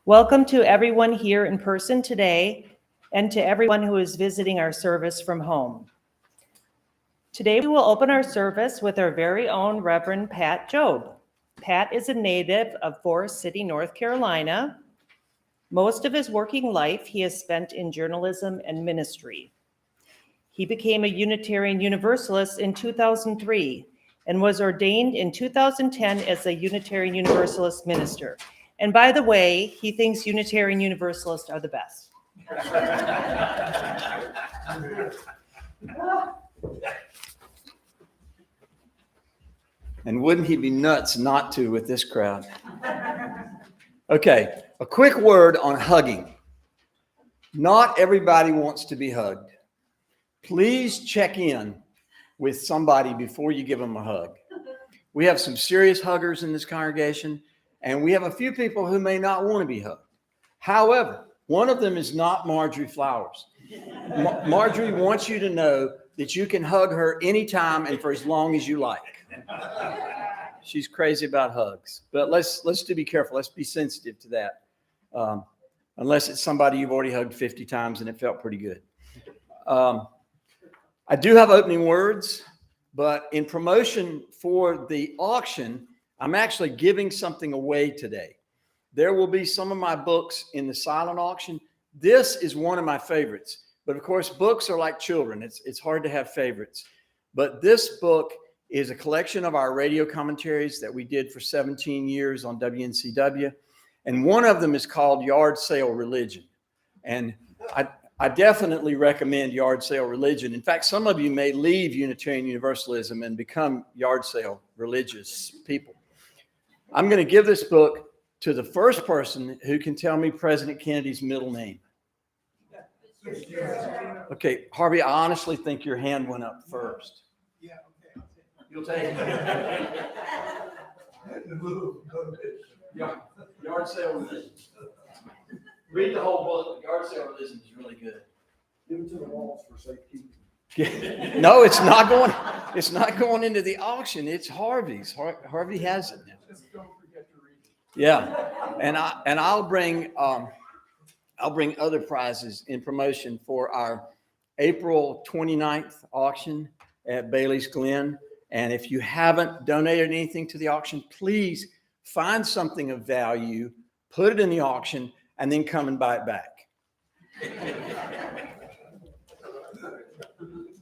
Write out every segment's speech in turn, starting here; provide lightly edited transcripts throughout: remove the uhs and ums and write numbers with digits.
Welcome to everyone here in person today and to everyone who is visiting our service from home. Today we will open our service with our very own Reverend Pat Jobe. Pat is a native of Forest City, North Carolina. Most of his working life he has spent in journalism and ministry. He became a Unitarian Universalist in 2003 and was ordained in 2010 as a Unitarian Universalist minister. And by the way, he thinks Unitarian Universalists are the best. And wouldn't he be nuts not to with this crowd? Okay, a quick word on hugging. Not everybody wants to be hugged. Please check in with somebody before you give them a hug. We have some serious huggers in this congregation, and we have a few people who may not want to be hugged. However, one of them is not Marjorie Flowers. Marjorie wants you to know that you can hug her anytime and for as long as you like. She's crazy about hugs, but let's be careful. Let's be sensitive to that. Unless it's somebody you've already hugged 50 times and it felt pretty good. I do have opening words, but in promotion for the auction, I'm actually giving something away today. There will be some of my books in the silent auction. This is one of my favorites, but of course, books are like children. It's hard to have favorites, but this book is a collection of our radio commentaries that we did for 17 years on WNCW. And one of them is called Yard Sale Religion. And I definitely recommend Yard Sale Religion. In fact, some of you may leave Unitarian Universalism and become yard sale religious people. I'm going to give this book to the first person who can tell me President Kennedy's middle name. Okay, Harvey, I honestly think your hand went up first. Yeah, okay. You'll take it. Yard Sale Religion. Read the whole book. Yard Sale Religion is really good. Give it to the walls for safekeeping. No, it's not going. It's not going into the auction. It's Harvey's. Harvey has it now. Just don't forget to read it. Yeah, and I'll bring other prizes in promotion for our April 29th auction at Bailey's Glen. And if you haven't donated anything to the auction, please find something of value, put it in the auction, and then come and buy it back.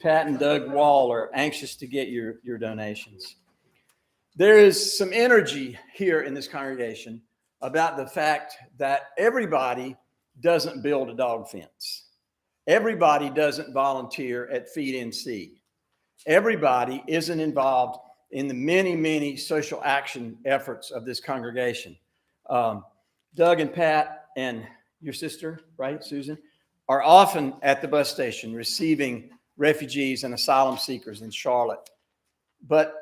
Pat and Doug Wall are anxious to get your donations. There is some energy here in this congregation about the fact that everybody doesn't build a dog fence. Everybody doesn't volunteer at Feed NC. Everybody isn't involved in the many, many social action efforts of this congregation. Doug and Pat and your sister, right, Susan, are often at the bus station receiving refugees and asylum seekers in Charlotte. But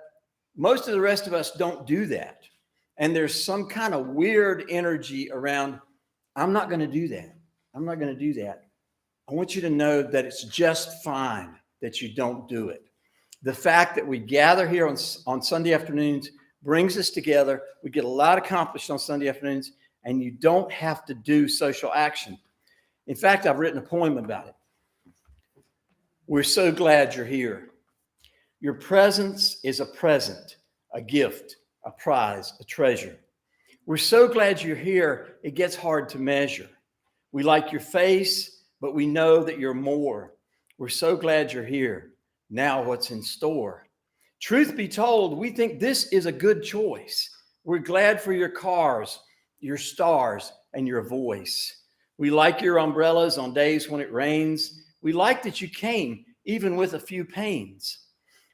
most of the rest of us don't do that. And there's some kind of weird energy around, I'm not going to do that. I'm not going to do that. I want you to know that it's just fine that you don't do it. The fact that we gather here on Sunday afternoons brings us together. We get a lot accomplished on Sunday afternoons, and you don't have to do social action. In fact, I've written a poem about it. We're so glad you're here. Your presence is a present, a gift, a prize, a treasure. We're so glad you're here, it gets hard to measure. We like your face, but we know that you're more. We're so glad you're here. Now what's in store? Truth be told, we think this is a good choice. We're glad for your cars, your stars, and your voice. We like your umbrellas on days when it rains. We like that you came, even with a few pains.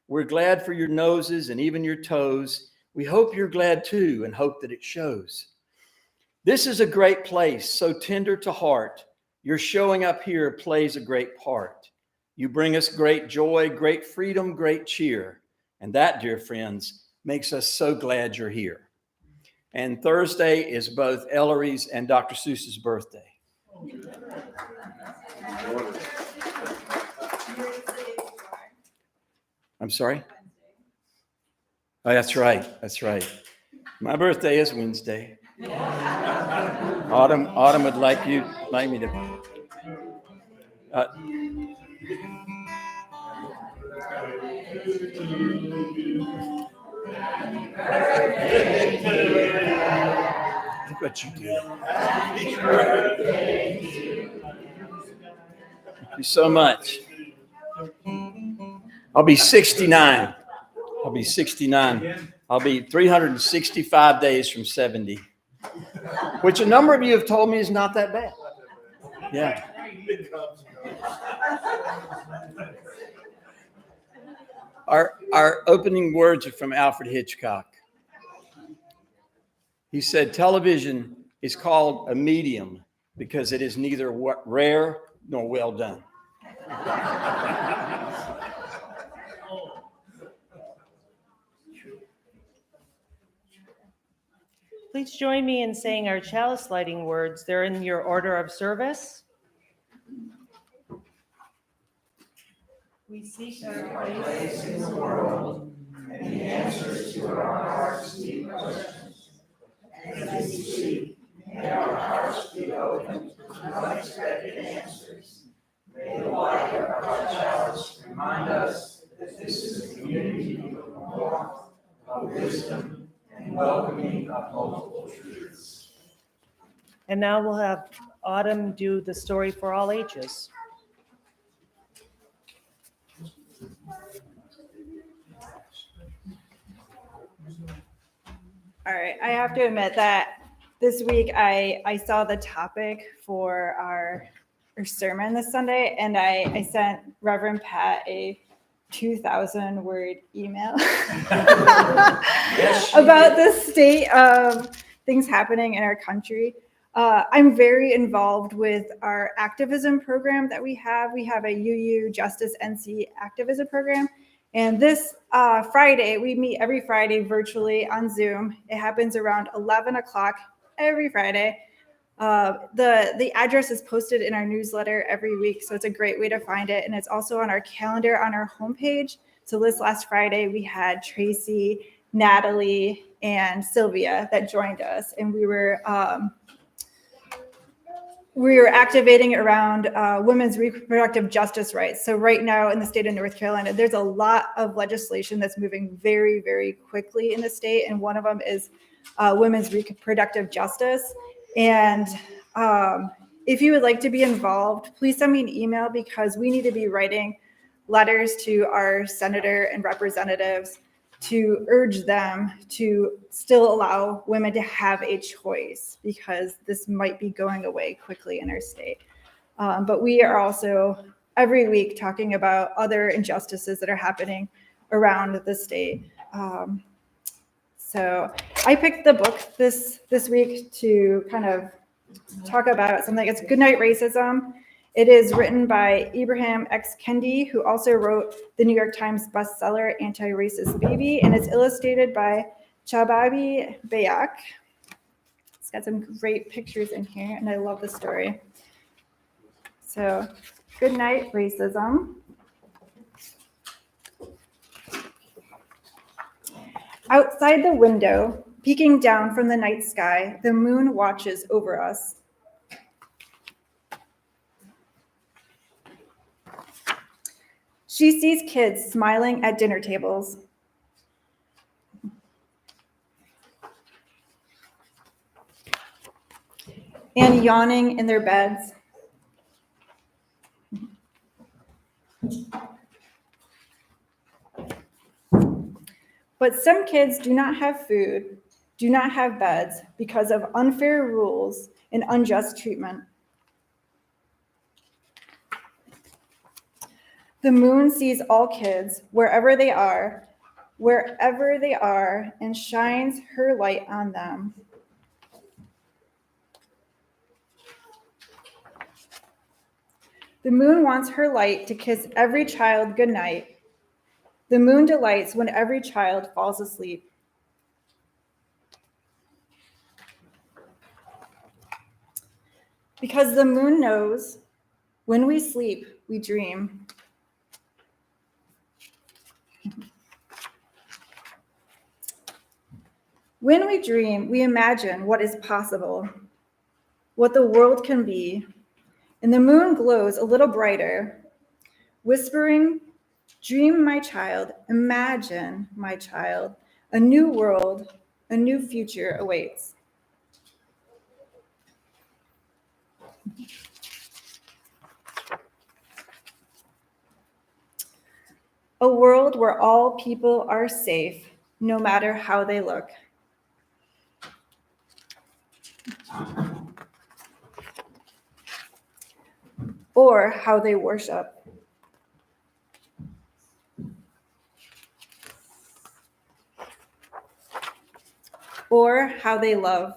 We're glad for your noses and even your toes. We hope you're glad too and hope that it shows. This is a great place, so tender to heart. Your showing up here plays a great part. You bring us great joy, great freedom, great cheer. And that, dear friends, makes us so glad you're here. And Thursday is both Ellery's and Dr. Seuss's birthday. I'm sorry? Oh, that's right. That's right. My birthday is Wednesday. Autumn would like me to. Uh, look what you do. Thank you so much. I'll be 69. I'll be 69. I'll be 365 days from 70, which a number of you have told me is not that bad. Yeah. Our opening words are from Alfred Hitchcock. He said, television is called a medium because it is neither rare nor well done. Please join me in saying our chalice lighting words. They're in your order of service. We seek our place in the world, and the answers to our heart's deep questions. As we seek, may our hearts be open to unexpected answers. May the light of our chalice remind us that this is a community of warmth, of wisdom, and welcoming of multiple truths. And now we'll have Autumn do the story for all ages. All right, I have to admit that this week I saw the topic for our sermon this Sunday, and I sent Reverend Pat a 2,000 word email about the state of things happening in our country. I'm very involved with our activism program that we have. We have a UU Justice NC activism program. And this Friday, we meet every Friday virtually on Zoom. It happens around 11 o'clock every Friday. The address is posted in our newsletter every week, so it's a great way to find it. And it's also on our calendar on our homepage. So this last Friday, we had Tracy, Natalie, and Sylvia that joined us. And we were activating around women's reproductive justice rights. So right now in the state of North Carolina, there's a lot of legislation that's moving very, very quickly in the state. And one of them is women's reproductive justice. And if you would like to be involved, please send me an email because we need to be writing letters to our senator and representatives to urge them to still allow women to have a choice because this might be going away quickly in our state. But we are also every week talking about other injustices that are happening around the state. So I picked the book this week to kind of talk about something. It's Goodnight Racism. It is written by Ibram X. Kendi, who also wrote the New York Times bestseller Anti-Racist Baby, and it's illustrated by Chababi Bayak. It's got some great pictures in here, and I love the story. So, Goodnight Racism. Outside the window, peeking down from the night sky, the moon watches over us. She sees kids smiling at dinner tables. And yawning in their beds. But some kids do not have food, do not have beds because of unfair rules and unjust treatment. The moon sees all kids wherever they are, and shines her light on them. The moon wants her light to kiss every child goodnight. The moon delights when every child falls asleep. Because the moon knows when we sleep, we dream. When we dream, we imagine what is possible, what the world can be, and the moon glows a little brighter, whispering, "Dream, my child, imagine, my child, a new world, a new future awaits." A world where all people are safe, no matter how they look. Or how they worship. Or how they love.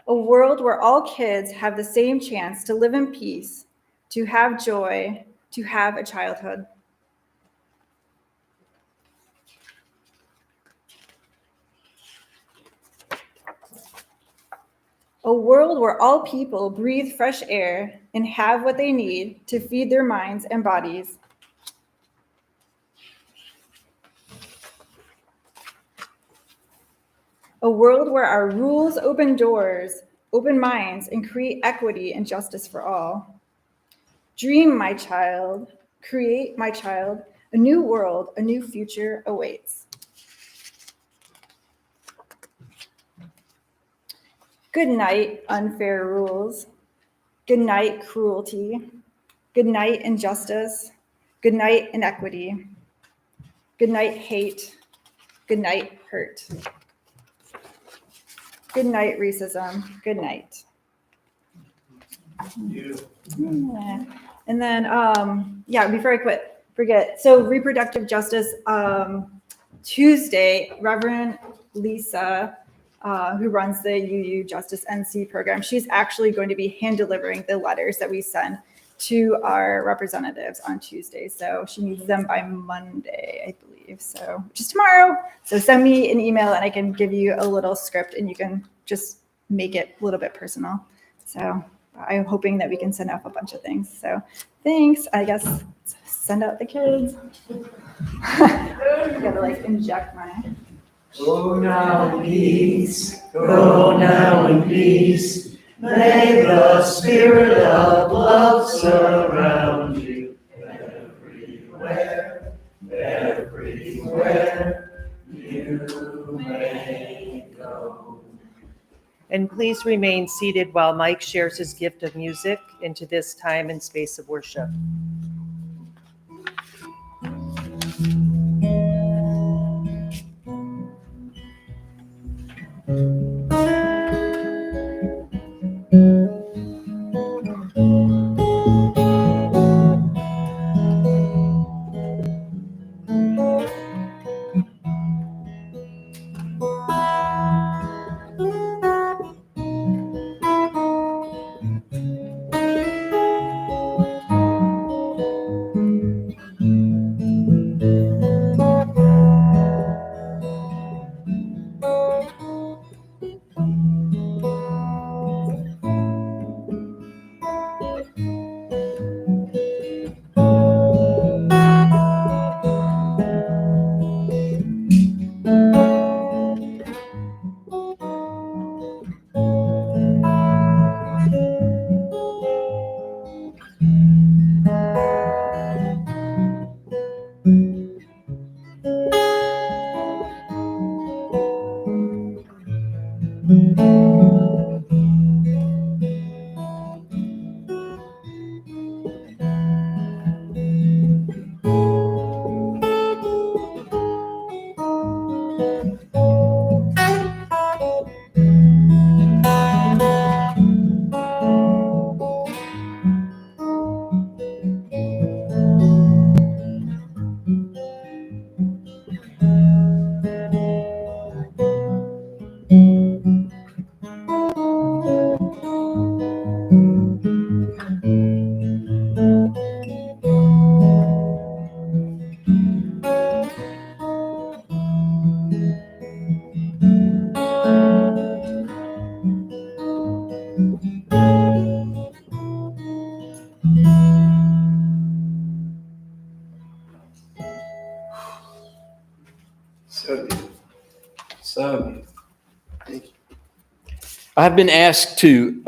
A world where all kids have the same chance to live in peace, to have joy, to have a childhood. A world where all people breathe fresh air and have what they need to feed their minds and bodies. A world where our rules open doors, open minds, and create equity and justice for all. Dream, my child, create, my child, a new world, a new future awaits. Good night, unfair rules. Good night, cruelty. Good night, injustice. Good night, inequity. Good night, hate. Good night, hurt. Good night, racism. Good night. Yeah. And then, before I forget. So reproductive justice, Tuesday, Reverend Lisa, who runs the UU Justice NC program, she's actually going to be hand delivering the letters that we send to our representatives on Tuesday. So she needs them by Monday, I believe. So just tomorrow. So send me an email and I can give you a little script and you can just make it a little bit personal. So I'm hoping that we can send off a bunch of things. So thanks. I guess send out the kids. I gotta inject my. Go now in peace, go now in peace. May the spirit of love surround you everywhere, everywhere you may go. And please remain seated while Mike shares his gift of music into this time and space of worship. So beautiful. So beautiful. Thank you. I've been asked to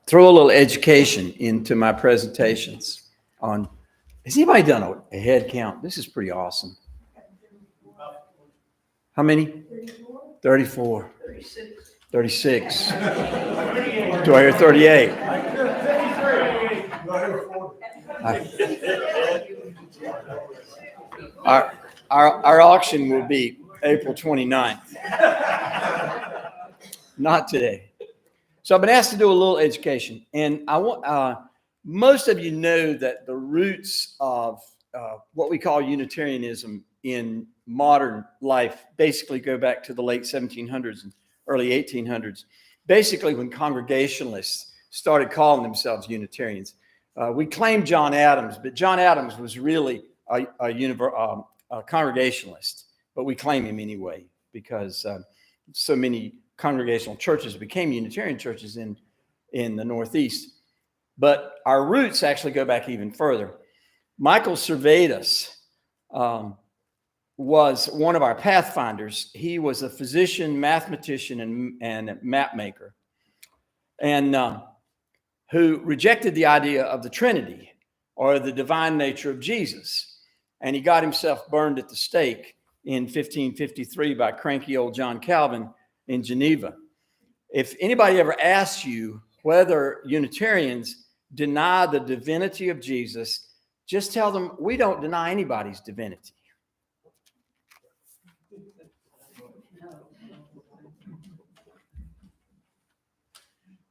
throw a little education into my presentations on, has anybody done a head count? This is pretty awesome. How many? 34. 36. Do I hear 38? Our auction will be April 29th. Not today. So I've been asked to do a little education, and I want most of you know that the roots of what we call Unitarianism in modern life basically go back to the late 1700s and early 1800s. Basically, when Congregationalists started calling themselves Unitarians, we claim John Adams, but John Adams was really a Congregationalist, but we claim him anyway because so many Congregational churches became Unitarian churches in the Northeast. But our roots actually go back even further. Michael Servetus was one of our pathfinders. He was a physician, mathematician, and map maker, and who rejected the idea of the Trinity or the divine nature of Jesus. And he got himself burned at the stake in 1553 by cranky old John Calvin in Geneva. If anybody ever asks you whether Unitarians deny the divinity of Jesus, just tell them we don't deny anybody's divinity.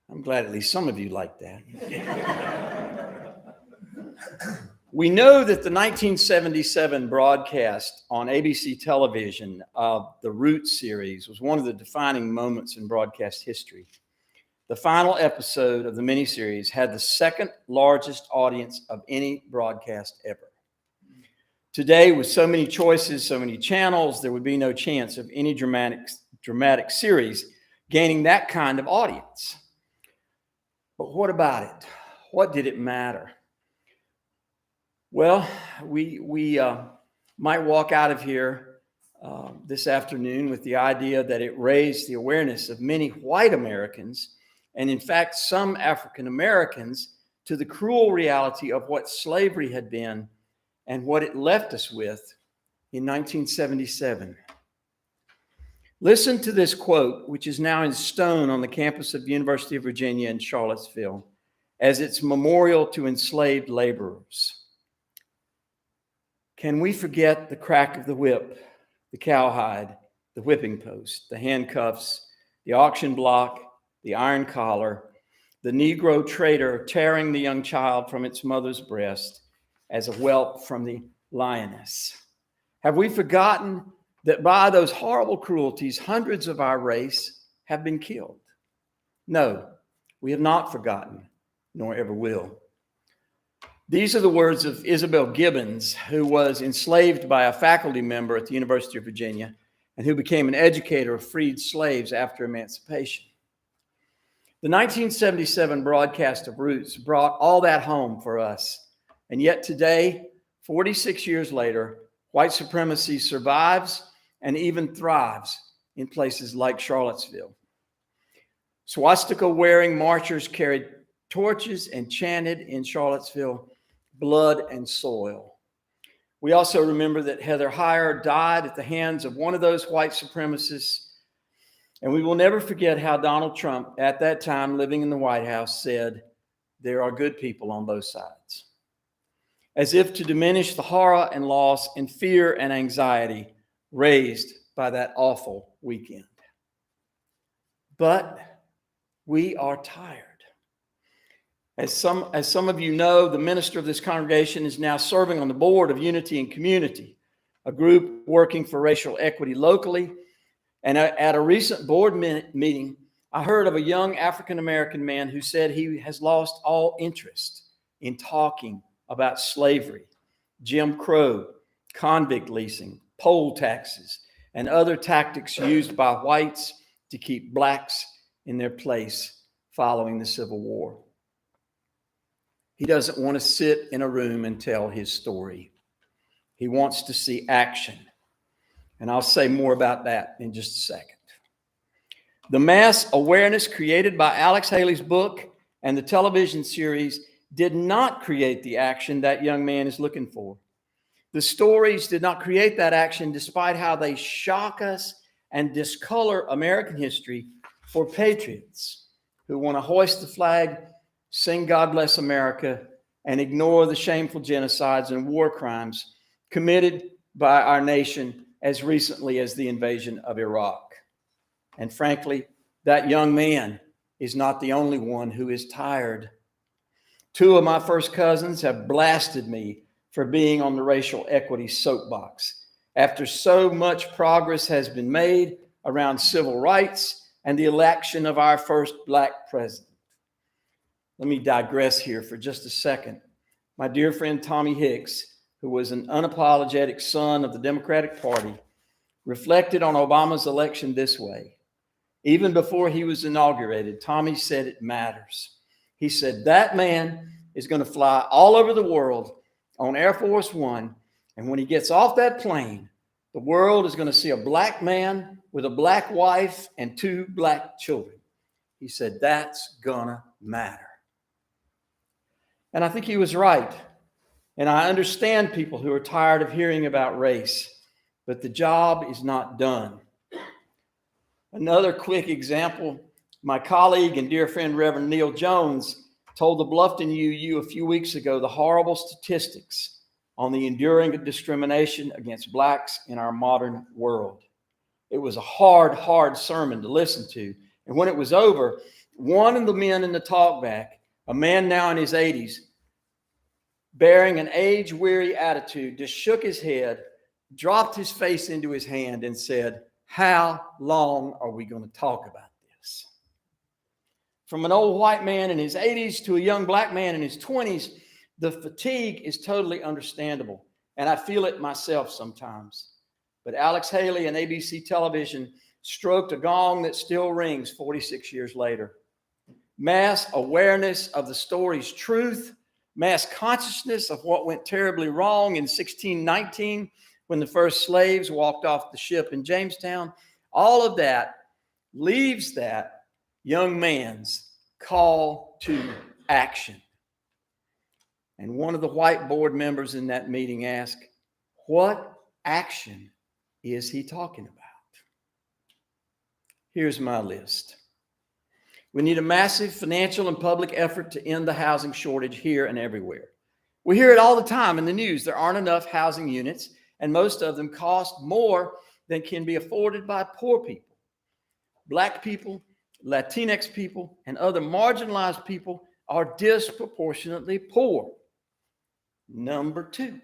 I'm glad at least some of you like that. We know that the 1977 broadcast on ABC television of the Roots series was one of the defining moments in broadcast history. The final episode of the miniseries had the second largest audience of any broadcast ever. Today, with so many choices, so many channels, there would be no chance of any dramatic series gaining that kind of audience. But what about it? What did it matter? Well, we might walk out of here this afternoon with the idea that it raised the awareness of many white Americans, and in fact, some African Americans, to the cruel reality of what slavery had been and what it left us with in 1977. Listen to this quote, which is now in stone on the campus of the University of Virginia in Charlottesville as its memorial to enslaved laborers. Can we forget the crack of the whip, the cowhide, the whipping post, the handcuffs, the auction block, the iron collar, the Negro trader tearing the young child from its mother's breast as a whelp from the lioness? Have we forgotten that by those horrible cruelties, hundreds of our race have been killed? No, we have not forgotten, nor ever will. These are the words of Isabel Gibbons, who was enslaved by a faculty member at the University of Virginia and who became an educator of freed slaves after emancipation. The 1977 broadcast of Roots brought all that home for us. And yet today, 46 years later, white supremacy survives and even thrives in places like Charlottesville. Swastika-wearing marchers carried torches and chanted in Charlottesville, "Blood and soil." We also remember that Heather Heyer died at the hands of one of those white supremacists. And we will never forget how Donald Trump, at that time living in the White House, said, "There are good people on both sides," as if to diminish the horror and loss and fear and anxiety raised by that awful weekend. But we are tired. As some of you know, the minister of this congregation is now serving on the board of Unity and Community, a group working for racial equity locally. And at a recent board meeting, I heard of a young African-American man who said he has lost all interest in talking about slavery, Jim Crow, convict leasing, poll taxes, and other tactics used by whites to keep blacks in their place following the Civil War. He doesn't want to sit in a room and tell his story. He wants to see action. And I'll say more about that in just a second. The mass awareness created by Alex Haley's book and the television series did not create the action that young man is looking for. The stories did not create that action, despite how they shock us and discolor American history for patriots who want to hoist the flag, sing God Bless America, and ignore the shameful genocides and war crimes committed by our nation as recently as the invasion of Iraq. And frankly, that young man is not the only one who is tired. Two of my first cousins have blasted me for being on the racial equity soapbox after so much progress has been made around civil rights and the election of our first Black president. Let me digress here for just a second. My dear friend Tommy Hicks, who was an unapologetic son of the Democratic Party, reflected on Obama's election this way. Even before he was inaugurated, Tommy said it matters. He said, that man is going to fly all over the world on Air Force One, and when he gets off that plane, the world is going to see a Black man with a Black wife and 2 Black children. He said, that's gonna matter. And I think he was right. And I understand people who are tired of hearing about race, but the job is not done. Another quick example, my colleague and dear friend, Reverend Neil Jones, told the Bluffton UU a few weeks ago the horrible statistics on the enduring discrimination against Blacks in our modern world. It was a hard sermon to listen to. And when it was over, one of the men in the talkback, a man now in his 80s, bearing an age-weary attitude, just shook his head, dropped his face into his hand, and said, how long are we going to talk about this? From an old white man in his 80s to a young Black man in his 20s, the fatigue is totally understandable, and I feel it myself sometimes. But Alex Haley and ABC television stroked a gong that still rings 46 years later. Mass awareness of the story's truth, mass consciousness of what went terribly wrong in 1619 when the first slaves walked off the ship in Jamestown, all of that leaves that young man's call to action. And one of the white board members in that meeting asked, what action is he talking about? Here's my list. We need a massive financial and public effort to end the housing shortage here and everywhere. We hear it all the time in the news. There aren't enough housing units, and most of them cost more than can be afforded by poor people. Black people, Latinx people, and other marginalized people are disproportionately poor. Number 2,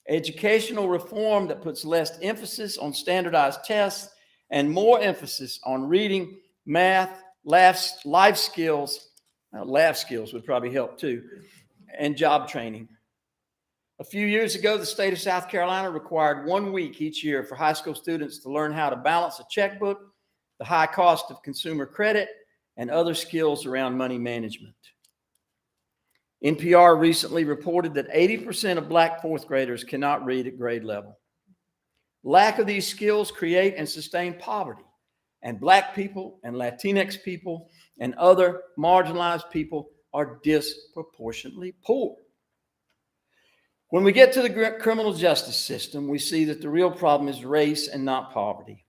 educational reform that puts less emphasis on standardized tests and more emphasis on reading, math, life skills. Life skills would probably help too, and job training. A few years ago, the state of South Carolina required 1 week each year for high school students to learn how to balance a checkbook, the high cost of consumer credit, and other skills around money management. NPR recently reported that 80% of Black fourth graders cannot read at grade level. Lack of these skills create and sustain poverty, and Black people and Latinx people and other marginalized people are disproportionately poor. When we get to the criminal justice system, we see that the real problem is race and not poverty.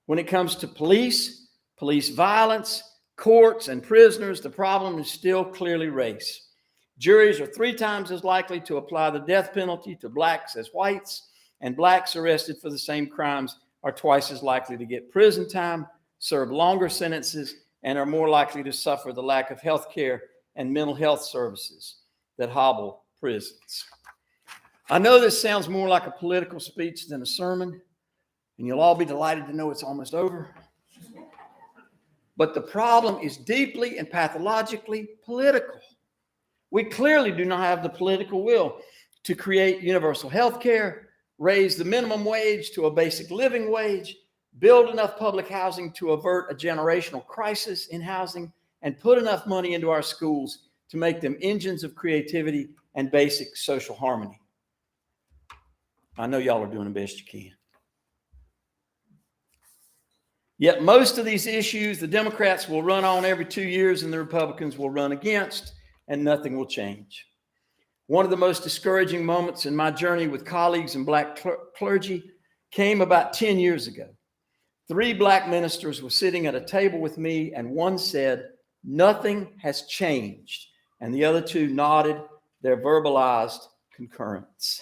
When it comes to police violence, courts, and prisoners, the problem is still clearly race. Juries are 3 times as likely to apply the death penalty to Blacks as whites, and Blacks arrested for the same crimes are twice as likely to get prison time, serve longer sentences, and are more likely to suffer the lack of health care and mental health services that hobble prisons. I know this sounds more like a political speech than a sermon, and you'll all be delighted to know it's almost over. But the problem is deeply and pathologically political. We clearly do not have the political will to create universal health care, raise the minimum wage to a basic living wage, build enough public housing to avert a generational crisis in housing, and put enough money into our schools to make them engines of creativity and basic social harmony. I know y'all are doing the best you can. Yet most of these issues, the Democrats will run on every 2 years and the Republicans will run against, and nothing will change. One of the most discouraging moments in my journey with colleagues and Black clergy came about 10 years ago. 3 Black ministers were sitting at a table with me, and one said, "Nothing has changed." And the other 2 nodded their verbalized concurrence.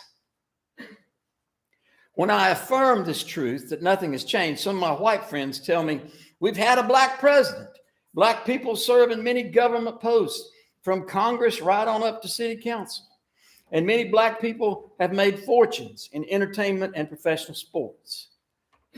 When I affirm this truth that nothing has changed, some of my white friends tell me, "We've had a Black president. Black people serve in many government posts, from Congress right on up to city council. And many Black people have made fortunes in entertainment and professional sports.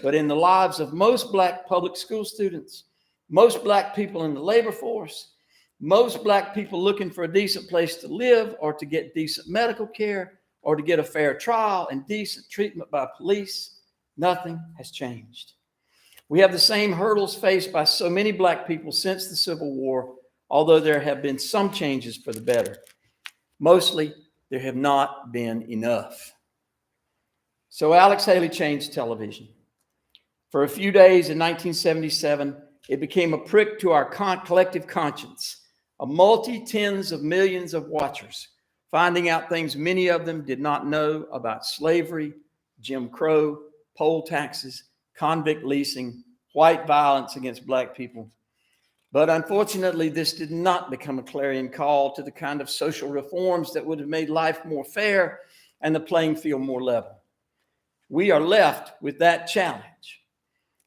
But in the lives of most Black public school students, most Black people in the labor force, most Black people looking for a decent place to live or to get decent medical care or to get a fair trial and decent treatment by police, nothing has changed. We have the same hurdles faced by so many Black people since the Civil War, although there have been some changes for the better. Mostly, there have not been enough." So Alex Haley changed television. For a few days in 1977, it became a prick to our collective conscience, a multi-tens of millions of watchers, finding out things many of them did not know about slavery, Jim Crow, poll taxes, convict leasing, white violence against Black people. But unfortunately, this did not become a clarion call to the kind of social reforms that would have made life more fair and the playing field more level. We are left with that challenge.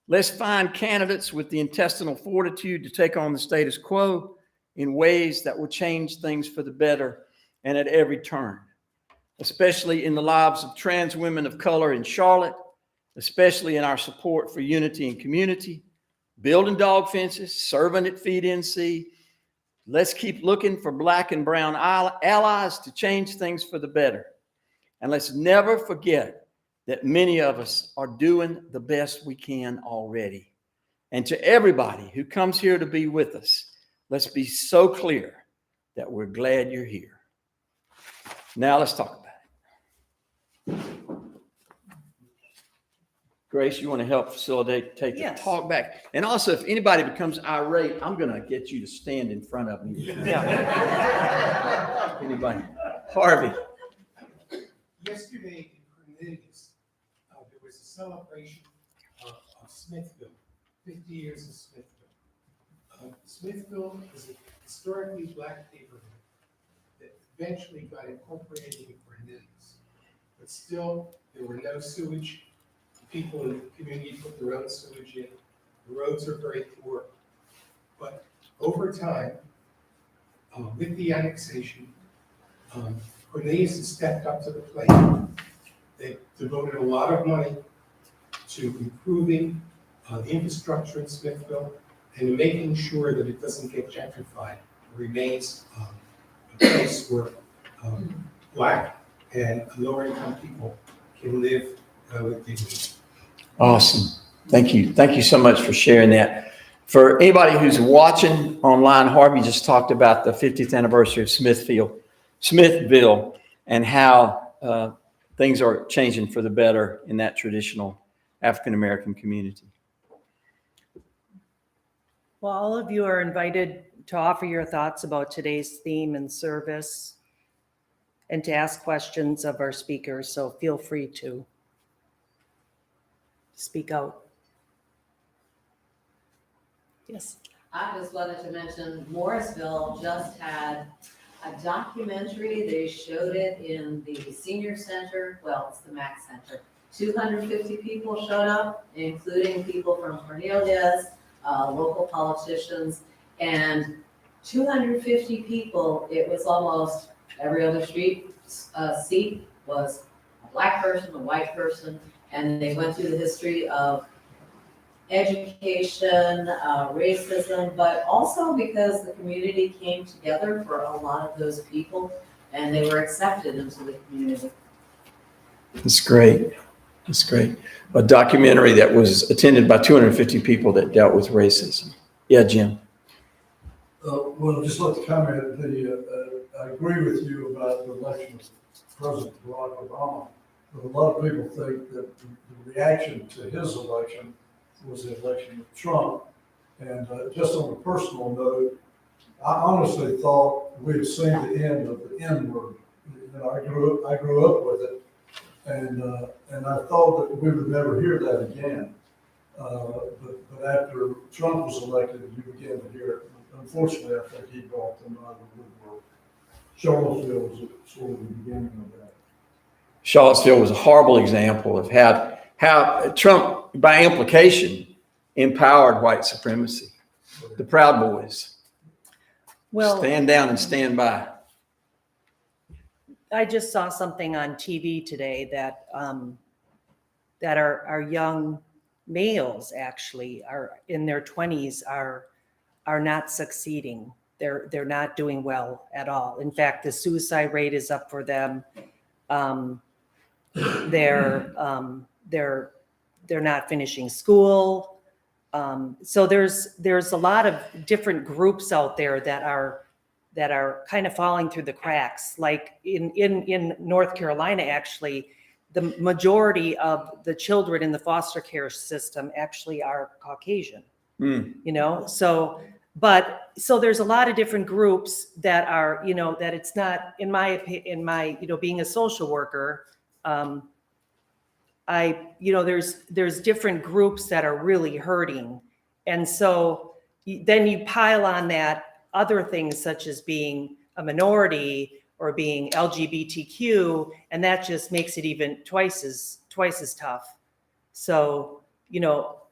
Let's find candidates with the intestinal fortitude to take on the status quo in ways that will change things for the better and at every turn, especially in the lives of trans women of color in Charlotte, especially in our support for unity and community, building dog fences, serving at Feed NC. Let's keep looking for Black and brown allies to change things for the better. And let's never forget that many of us are doing the best we can already. And to everybody who comes here to be with us, let's be so clear that we're glad you're here. Now let's talk about it. Grace, you want to help facilitate, take the Yes. talk back? And also, if anybody becomes irate, I'm going to get you to stand in front of me. Yeah. Anybody? Harvey. Yesterday in Cornelius, there was a celebration of Smithville, 50 years of Smithville. Smithville is a historically Black neighborhood that eventually got incorporated into Cornelius. But still, there were no sewage. People in the community put their own sewage in. The roads are very poor. But over time, with the annexation, Cornelius has stepped up to the plate. They've devoted a lot of money to improving the infrastructure in Smithville and making sure that it doesn't get gentrified. It remains a place where Black and lower-income people can live with dignity. Awesome. Thank you. Thank you so much for sharing that. For anybody who's watching online, Harvey just talked about the 50th anniversary of Smithville, and how things are changing for the better in that traditional African-American community. Well, all of you are invited to offer your thoughts about today's theme and service and to ask questions of our speakers, so feel free to speak out. Yes. I just wanted to mention Morrisville just had a documentary. They showed it in the senior center. Well, it's the Mac Center. 250 people showed up, including people from Cornelius, local politicians, and 250 people. It was almost every other seat was a Black person, a white person, and they went through the history of education, racism, but also because the community came together for a lot of those people and they were accepted into the community. That's great. That's great. A documentary that was attended by 250 people that dealt with racism. Yeah, Jim. Well, just like to comment, I agree with you about the election of President Barack Obama, but a lot of people think that the reaction to his election was the election of Trump. And just on a personal note, I honestly thought we had seen the end of the N word. You know, I grew up with it, and I thought that we would never hear that again. But after Trump was elected, you began to hear it. Unfortunately, I think he brought them out of the woodwork. Charlottesville was sort of the beginning of that. Charlottesville was a horrible example of how Trump, by implication, empowered white supremacy. The Proud Boys. Well, Stand down and stand by. I just saw something on TV today that that our young males actually are in their 20s are not succeeding. They're not doing well at all. In fact, the suicide rate is up for them. They're not finishing school. So there's a lot of different groups out there that are kind of falling through the cracks. Like in North Carolina, actually, the majority of the children in the foster care system actually are Caucasian. You know, so there's a lot of different groups that are, you know, that it's not in my you know, being a social worker, there's different groups that are really hurting. And so then you pile on that other things such as being a minority or being LGBTQ, and that just makes it even twice as tough. So, you know,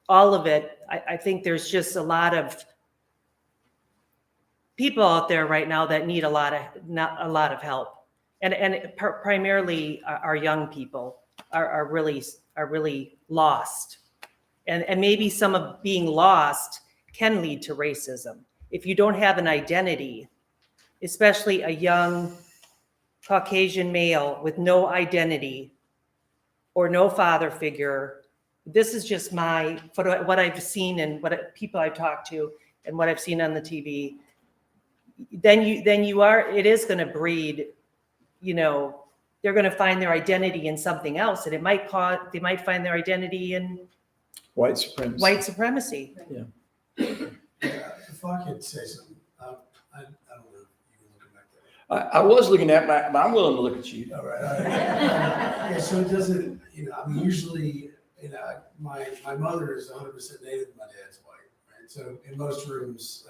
all of it, I think there's just a lot of people out there right now that need a lot of help. And primarily our young people are really lost. And maybe some of being lost can lead to racism. If you don't have an identity, especially a young Caucasian male with no identity or no father figure, this is just what I've seen and people I've talked to and what I've seen on the TV, then it is going to breed, you know, they're going to find their identity in something else, and they might find their identity in White supremacy. White supremacy. Yeah. If I could say something, I don't know if you were looking back there. I was looking at but I'm willing to look at you. All right. Yeah, so it doesn't, you know, I mean, usually, you know, my mother is 100% Native, my dad's white, right? So in most rooms,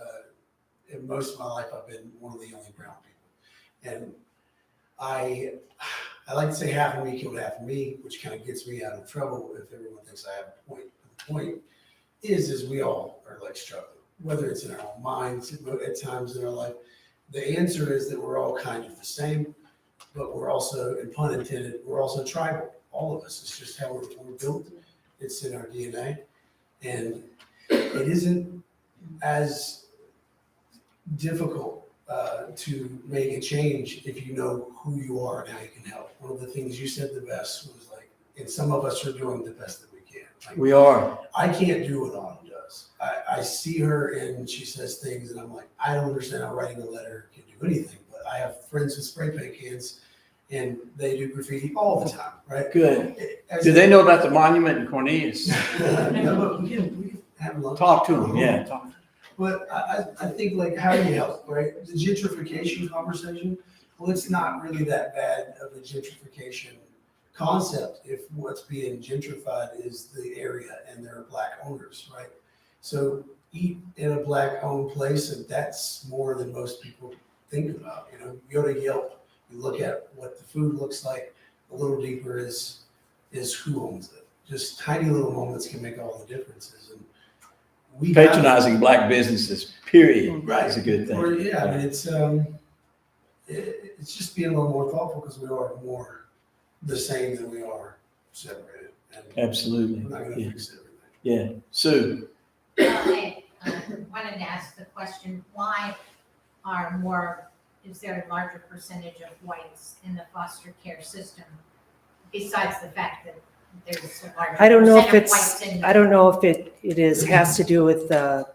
in most of my life, I've been one of the only brown people. And I like to say half of me killed half of me, which kind of gets me out of trouble if everyone thinks I have a point. The point is we all are like struggling, whether it's in our own minds at times in our life. The answer is that we're all kind of the same, but we're also, and pun intended, we're also tribal. All of us. It's just how we're built. It's in our DNA. And it isn't as difficult to make a change if you know who you are and how you can help. One of the things you said the best was like, and some of us are doing the best that we can. Like, We are. I can't do what Autumn does. I see her and she says things and I'm like, I don't understand how writing a letter can do anything, but I have friends with spray paint cans and they do graffiti all the time, right? Good. Do they know about the monument in Cornelius? No, but we can have lunch. Talk to them, yeah. Talk. But I think, like, how do you help, right? The gentrification conversation, well, it's not really that bad of a gentrification concept if what's being gentrified is the area and there are Black owners, right? So eat in a Black-owned place, and that's more than most people think about. You know, you go to Yelp, you look at what the food looks like, a little deeper is who owns it. Just tiny little moments can make all the differences. And we Patronizing Black businesses, period, Right. is a good thing. Or, yeah, I mean, it's just being a little more thoughtful because we are more the same than we are separated. And Absolutely. we're not going to Yeah. fix everything. Yeah. Sue. I wanted to ask the question, why is there a larger percentage of whites in the foster care system besides the fact that there's a larger I don't know if percent of whites it's, in? I don't know if it has to do with the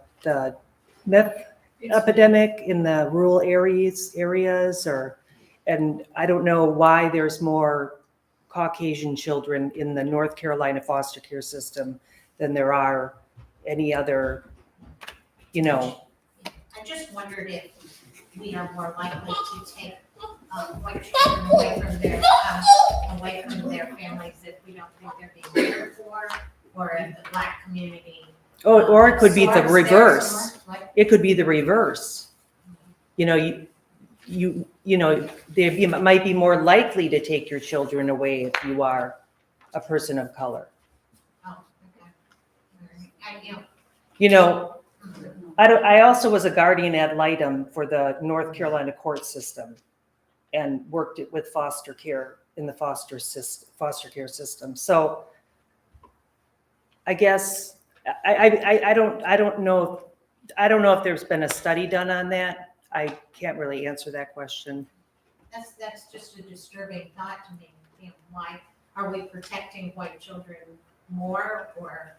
meth epidemic in the rural areas and I don't know why there's more Caucasian children in the North Carolina foster care system than there are any other, you know. I just wondered if we are more likely to take white children away from their families if we don't think they're being cared for, or if the Black community. Or it could be the absorbs theirs reverse. more, like- It could be the reverse. You know, you know, you might be more likely to take your children away if you are a person of color. Oh, okay. All right. You know, I also was a guardian ad litem for the North Carolina court system and worked it with foster care in the foster care system. So I guess I don't know if there's been a study done on that. I can't really answer that question. That's just a disturbing thought to me. You know, why are we protecting white children more, or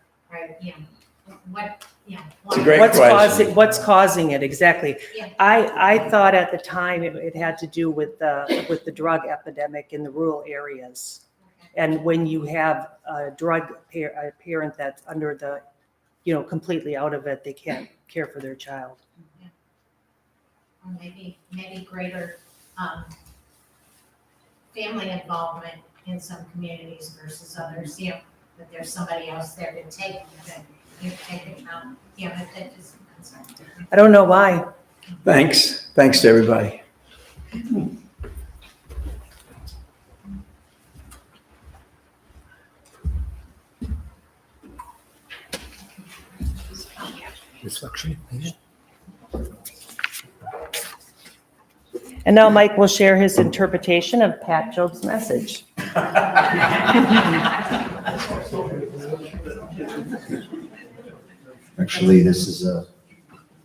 what? It's a great question. What's causing it exactly? Yeah. I thought at the time it had to do with the drug epidemic in the rural areas. And when you have a parent that's under the, completely out of it, they can't care for their child. Or maybe greater family involvement in some communities versus others. That there's somebody else there to take that you take it out. That is a concern. I don't know why. Thanks to everybody. And now Mike will share his interpretation of Pat Jobe's message. Actually, this is a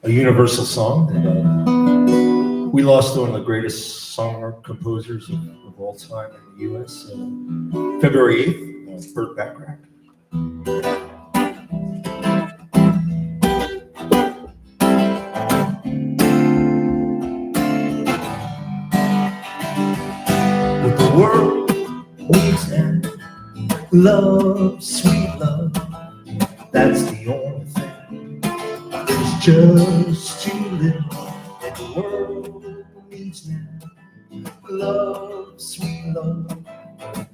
universal song. And, we lost one of the greatest song composers of all time in the U.S. February 8th, Burt Bacharach. What the world needs now, love, sweet love, that's the only thing. There's just too little that the world needs now. Love, sweet love,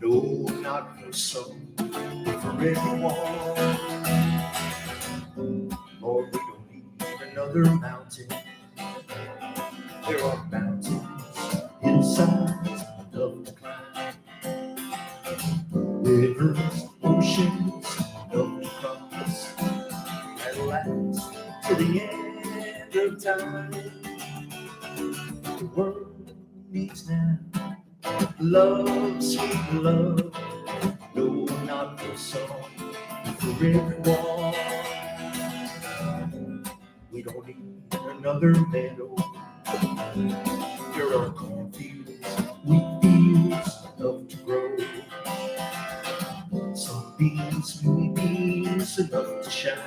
no, not for some, but for everyone. Lord, we don't need another mountain. There are mountains, hillsides, enough to climb. Rivers, oceans, enough to cross. At last, to the end of time, the world needs now love, sweet love. No, not for some, for everyone. We don't need another meadow. There are cornfields, wheat fields, enough to grow. Some beans, moonbeams, enough to shine.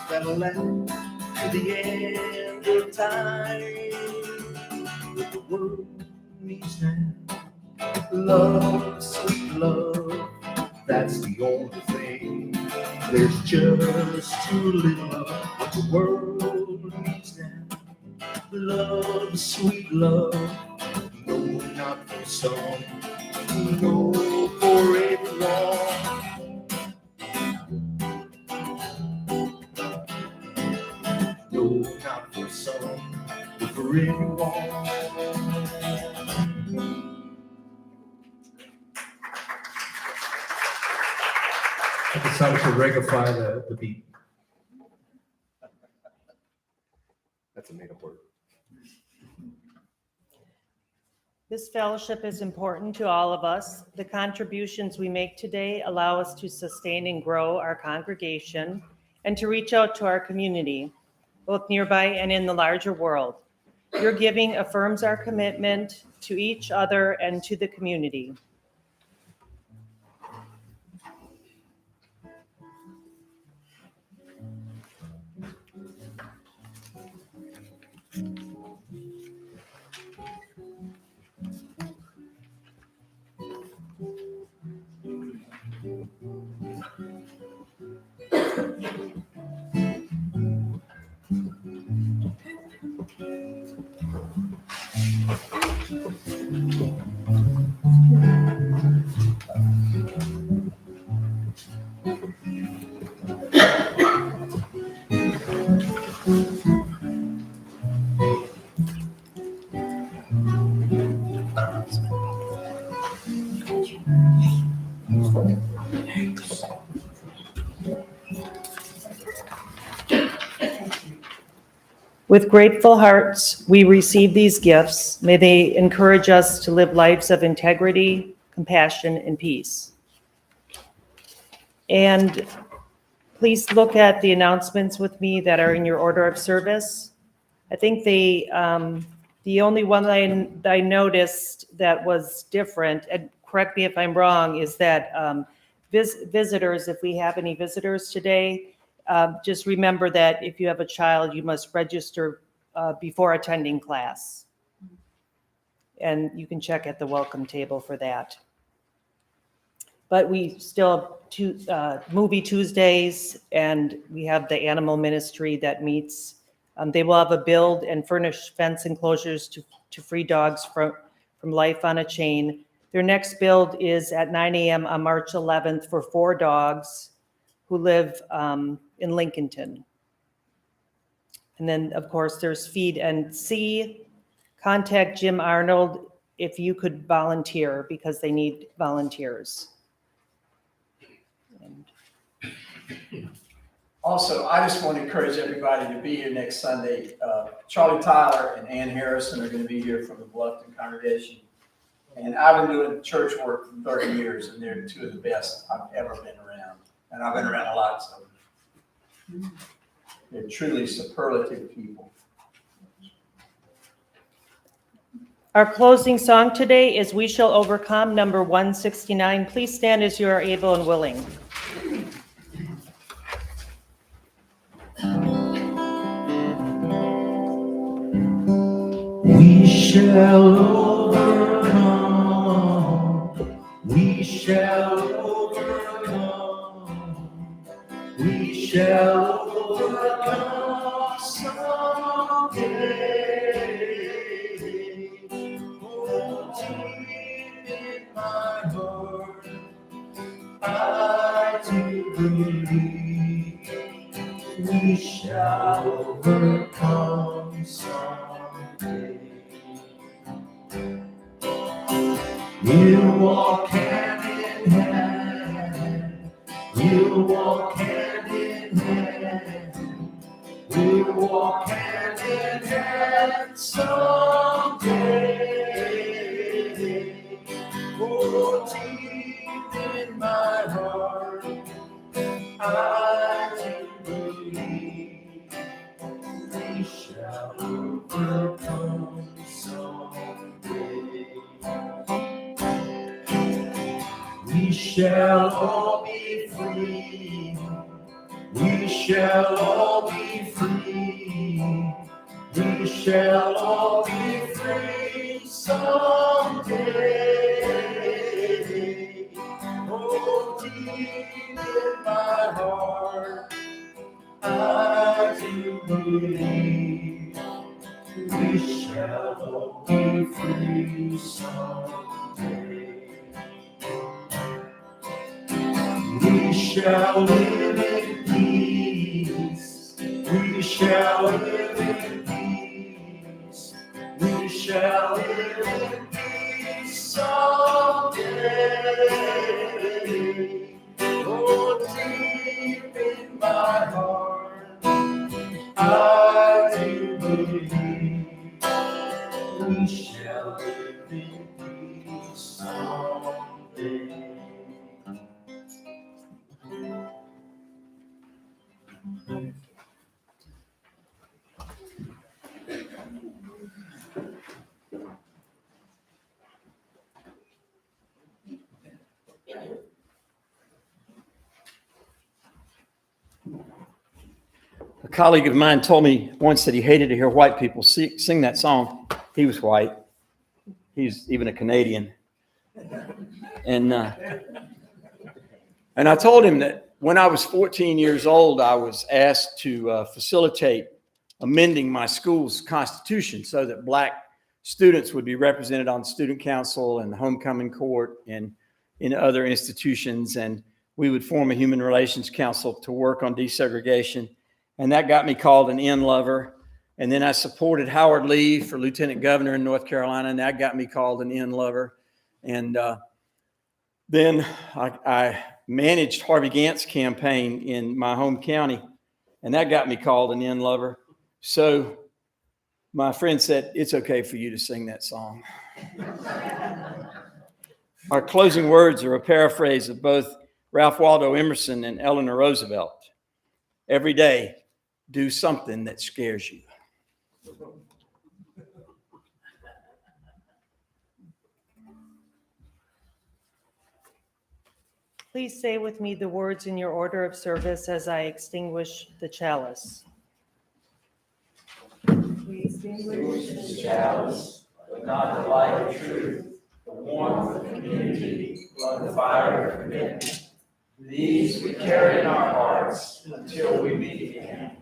That'll last to the end of time. What the world needs now, love, sweet love, that's the only thing. There's just too little of what the world needs now. Love, sweet love, no, not for some, no, for everyone. No, not for some, but for everyone. I decided to reggaify the beat. That's a made-up word. This fellowship is important to all of us. The contributions we make today allow us to sustain and grow our congregation and to reach out to our community, both nearby and in the larger world. Your giving affirms our commitment to each other and to the community. With grateful hearts, we receive these gifts. May they encourage us to live lives of integrity, compassion, and peace. And please look at the announcements with me that are in your order of service. I think the only one that I noticed that was different, and correct me if I'm wrong, is that visitors, if we have any visitors today, just remember that if you have a child, you must register before attending class. And you can check at the welcome table for that. But we still have movie Tuesdays, and we have the animal ministry that meets. They will have a build and furnish fence enclosures to free dogs from life on a chain. Their next build is at 9 a.m. on March 11th for 4 dogs who live in Lincolnton. And then, of course, there's Feed and See. Contact Jim Arnold if you could volunteer, because they need volunteers. Also, I just want to encourage everybody to be here next Sunday. Charlie Tyler and Ann Harrison are going to be here from the Bluffton congregation. And I've been doing church work for 30 years, and they're 2 of the best I've ever been around. And I've been around a lot, so they're truly superlative people. Our closing song today is We Shall Overcome, number 169. Please stand as you are able and willing. We shall overcome. We shall overcome. We shall overcome someday. Oh, deep in my heart, I do believe we shall overcome someday. We'll walk hand in hand. We'll walk hand in hand. We'll walk hand in hand someday. Oh, deep in my heart, I do believe we shall overcome someday. We shall all be free. We shall all be free. We shall all be free someday. Oh, deep in my heart, I do believe we shall all be free someday. We shall live in peace. We shall live in peace. We shall live in peace someday. Oh, deep in my heart, I do believe we shall live in peace someday. A colleague of mine told me once that he hated to hear white people sing that song. He was white. He's even a Canadian. And I told him that when I was 14 years old, I was asked to facilitate amending my school's constitution so that Black students would be represented on student council and the homecoming court and in other institutions. And we would form a human relations council to work on desegregation. And that got me called an N lover. And then I supported Howard Lee for lieutenant governor in North Carolina, and that got me called an N lover. And Then I managed Harvey Gantt's campaign in my home county, and that got me called an in lover. So my friend said, it's okay for you to sing that song. Our closing words are a paraphrase of both Ralph Waldo Emerson and Eleanor Roosevelt. Every day, do something that scares you. Please say with me the words in your order of service as I extinguish the chalice. We extinguish This chalice, but not the light of truth, the warmth of community, but the fire of commitment. These we carry in our hearts until we meet again.